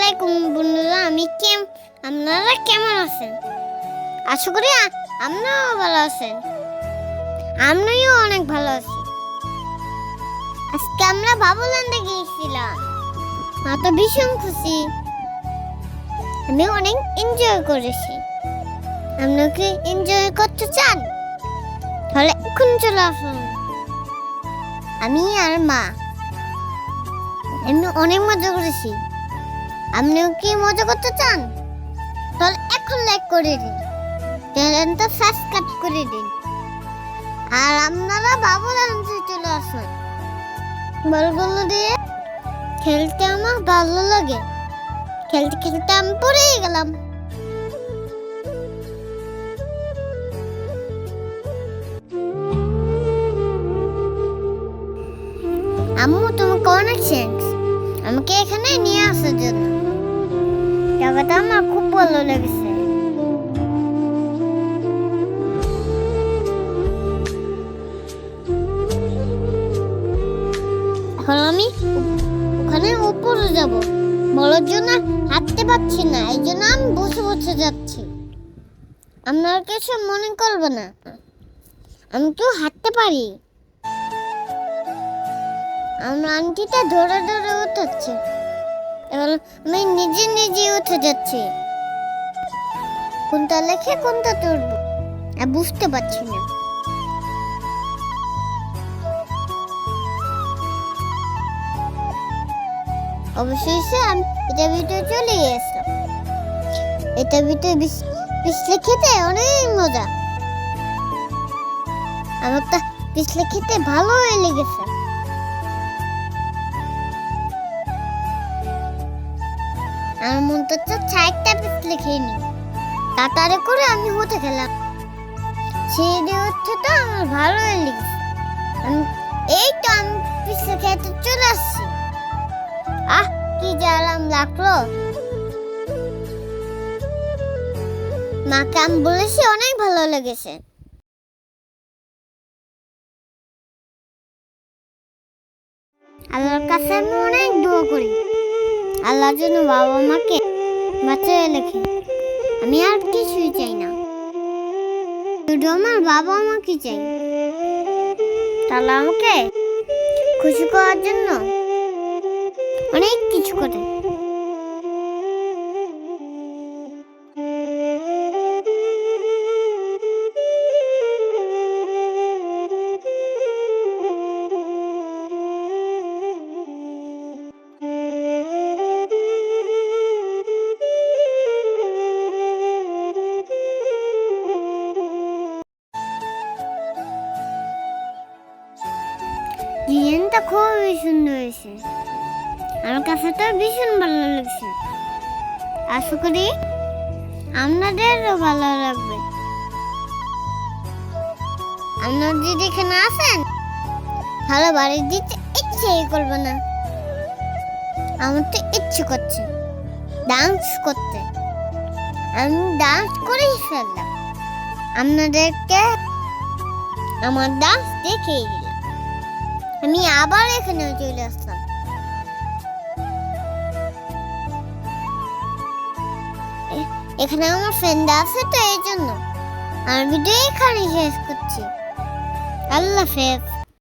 আলাইকুম বন্ধুরা, আপনারা কেমন আছেন? আশা করি আপনারাও ভালো আছেন। আমিও অনেক ভালো আছি। আজকে আমরা বাবুল্যান্ডে গিয়েছিলাম। মা তো ভীষণ খুশি। আমি অনেক এনজয় করেছি। আপনারা কি এনজয় করতে চান? তাহলে এখন চলে আসুন। আমি আর মা আমি অনেক মজা করেছি। আপনিও কি মজা করতে চান? তাহলে এখন লাইক করে দিন, চ্যানেলটা সাবস্ক্রাইব করে দিন, আর আপনারা বাবুল্যান্ডে চলে আসুন। বলগুলো দিয়ে খেলতে আমার ভালো লাগে। খেলতে খেলতে আমি পড়েই গেলাম। আম্মু, তোমাকে অনেক থ্যাঙ্কস আমাকে এখানে নিয়ে আসার জন্য। জায়গাটা আমার খুব ভালো লেগেছে। এখন আমি ওখানে উপরে যাব। বলার জন্য হাঁটতে পারছি না, এই জন্য আমি বসে বসে যাচ্ছি। আপনার কিছু মনে করবে না, আমি তো হাঁটতে পারি। আমার আন্টিটা ধরে ধরে উঠাচ্ছে, এবার আমি নিজে নিজে উঠে যাচ্ছি। কোনটা লেখে কোনটা তুলব আর বুঝতে পারছি না। অবশেষে আমি এটা ভিতরে চলে গেছিলাম। এটা ভিতরে পিছলে খেতে অনেক মজা। আমার তো পিছলে খেতে ভালোই লেগেছে। আমার মন তো চারটা পিছলে খেয়ে নি। তাড়াতাড়ি করে আমি উঠে খেলাম। সিঁড়ি উঠতে তো আমার ভালোই লেগেছে। এই তো আমি পিছলে খেতে চলে আসছি। কি যে আরাম লাগলো। মাকে আমি বলেছি অনেক ভালো লেগেছে। আল্লাহর কাছে আমি অনেক দোয়া করি, আল্লাহ যেন বাবা মাকে বাঁচিয়ে লেখে। আমি আর কিছুই চাই না, শুধু আমার বাবা মাকে চাই। তাহলে আমাকে খুশি করার জন্য অনেক কিছু করে। ডিজাইনটা খুবই সুন্দর হয়েছে। আমার কাছে তো ভীষণ ভালো লাগছে। আশা করি আপনাদেরও ভালো লাগবে। আপনারা যদি এখানে আসেন ভালো বাড়ি দিতে ইচ্ছেই করবে না। আমার তো ইচ্ছে করছে ডান্স করতে। আমি ডান্স করেই ফেললাম। আপনাদেরকে আমার ডান্স দেখিয়ে দিলাম। আমি আবার এখানে চলে আসলাম। এখানে আমার ফ্রেন্ড আছে, তো এই জন্য আমার ভিডিও এখানে শেষ করছি। আল্লাহ হাফেজ।